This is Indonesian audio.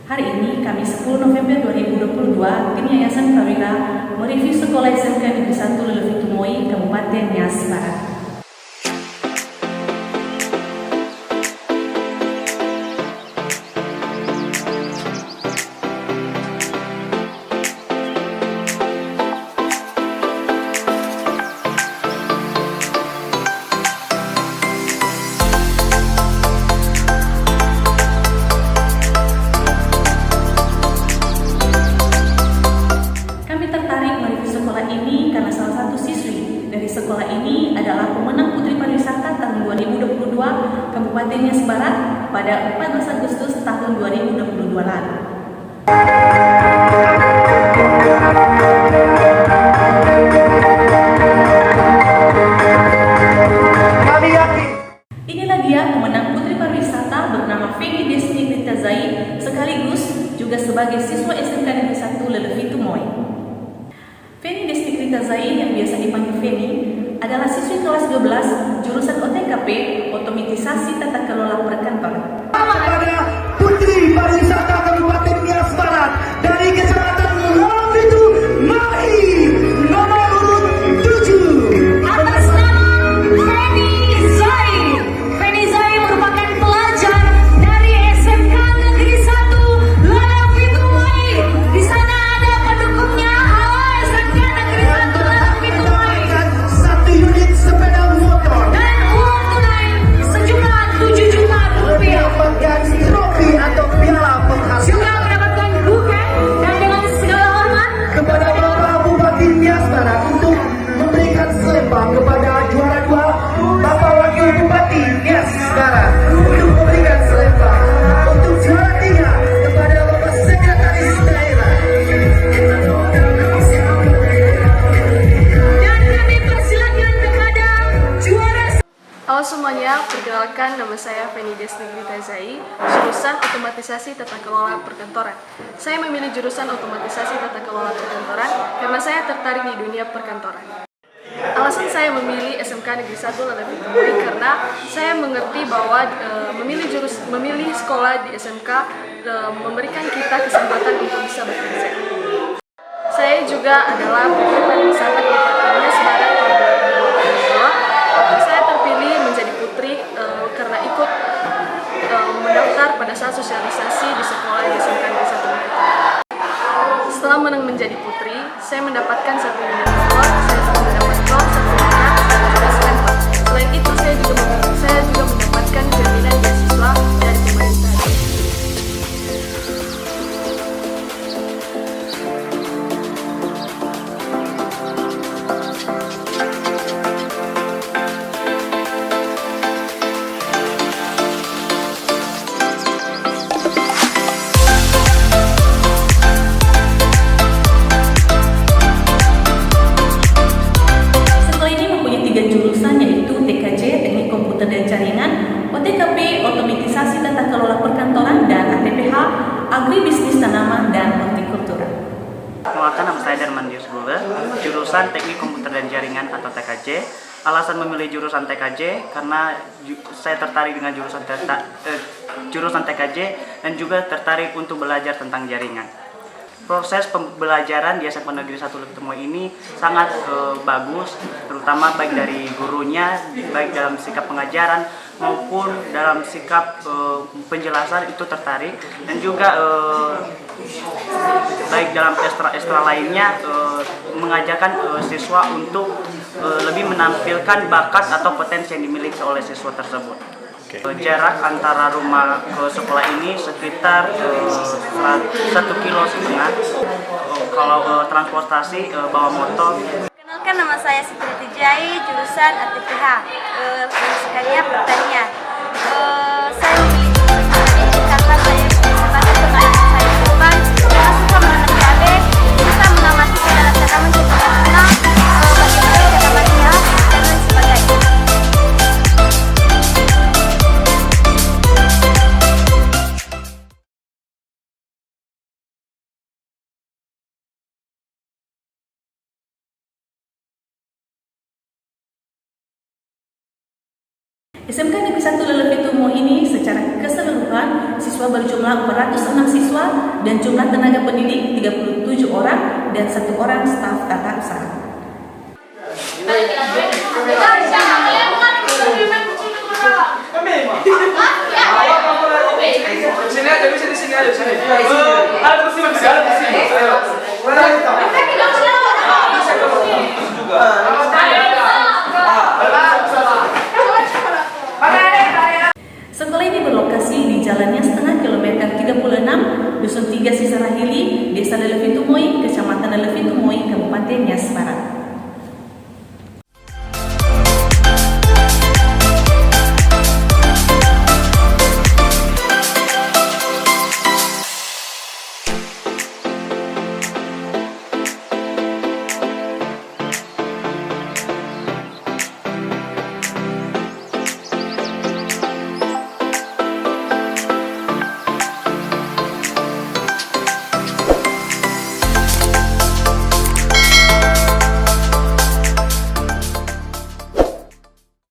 Hari ini, Kamis 10 November 2022, tim Yayasan Prawira mereview Sekolah SMK Negeri 1 Lelevitumoi, Kabupaten Nias Barat. Karena salah satu siswi dari sekolah ini adalah pemenang Putri Pariwisata tahun 2022 Kabupaten Nias Barat pada 14 Agustus tahun 2022 lalu. Inilah dia pemenang Putri Pariwisata bernama Feni Desni Ritazai, sekaligus juga sebagai siswa SMK Negeri 1 Lelevitumoi. Feni Desni Ritazai yang biasa dipanggil Feni adalah siswi kelas 12 jurusan OTKP Otomatisasi Tata Kelola Perkantoran. Pada Putri Pariwisata Kabupaten Nias Barat dari Kecamatan Lelevitumoi nomor urut 7 atas nama Feni Zai. Feni Zai merupakan pelajar dari SMK Negeri 1 Lelevitumoi. Di sana ada pendukungnya. Halo SMK Negeri 1 Lelevitumoi. Satu unit sepeda motor Dan uang tunai sejumlah 7 juta rupiah. mendapatkan trofi atau piala penghargaan Juga mendapatkan buket dan dengan segala hormat kepada Bapak Bupati Nias Barat untuk memberikan selempang kepada juara 2 Bapak Wakil Bupati Nias Barat untuk memberikan selempang untuk juara 3 kepada Bapak Sekretaris Daerah. dan kami persilakan kepada juara. Halo semuanya, perkenalkan nama saya Feni Desni Ritazai, jurusan Otomatisasi Tata Kelola Perkantoran. Saya memilih jurusan Otomatisasi Tata Kelola Perkantoran karena saya tertarik di dunia perkantoran. Alasan saya memilih SMK Negeri 1 Lelevitumoi karena saya mengerti bahwa memilih sekolah di SMK memberikan kita kesempatan untuk bisa bekerja. Saya juga adalah Putri Pariwisata Kabupaten Nias Barat tahun 2022. Saya terpilih menjadi putri karena ikut mendaftar pada saat sosialisasi di sekolah di SMK Negeri 1 Lelevitumoi. Setelah menjadi putri, saya mendapatkan 1 unit motor, saya juga mendapat drone, 1 anak, dan juga selempang. Selain itu, saya juga mendapatkan jaminan beasiswa dari pemerintah. Sekolah ini mempunyai 3 jurusan, yaitu TKJ Teknik Komputer dan Jaringan, OTKP Otomatisasi Tata Kelola Perkantoran, dan ATPH Agribisnis Tanaman dan Hortikultura. Perkenalkan, nama saya Darman Yusbula, jurusan Teknik Komputer dan Jaringan atau TKJ. Alasan memilih jurusan TKJ karena saya tertarik dengan jurusan TKJ dan juga tertarik untuk belajar tentang jaringan. Proses pembelajaran di SMK Negeri 1 Lelevitumoi ini sangat bagus, terutama baik dari gurunya, baik dalam sikap pengajaran maupun dalam sikap penjelasan itu tertarik, dan juga baik dalam ekstra lainnya mengajarkan siswa untuk lebih menampilkan bakat atau potensi yang dimiliki oleh siswa tersebut. Jarak antara rumah ke sekolah ini sekitar 1,5 kilo. Kalau transportasi bawa motor. Perkenalkan, nama saya Siti Ritijai, jurusan ATPH, sekalian pertanian. Saya memilih jurusan ini karena saya sebagai teman saya depan, saya suka menanam cabai, suka mengamati segala cara menciptakan tanah, bagaimana tanamannya, dan lain sebagainya. SMK Negeri 1 Lelewitumo ini secara keseluruhan siswa berjumlah 406 siswa dan jumlah tenaga pendidik 37 orang dan 1 orang staf tata usaha. Sini aja, di sini aja. Ada kursi bisa, ada kursi. Sekolah ini berlokasi di jalannya setengah kilometer 36, Dusun 3 Sisarahili, Desa Lelewitumo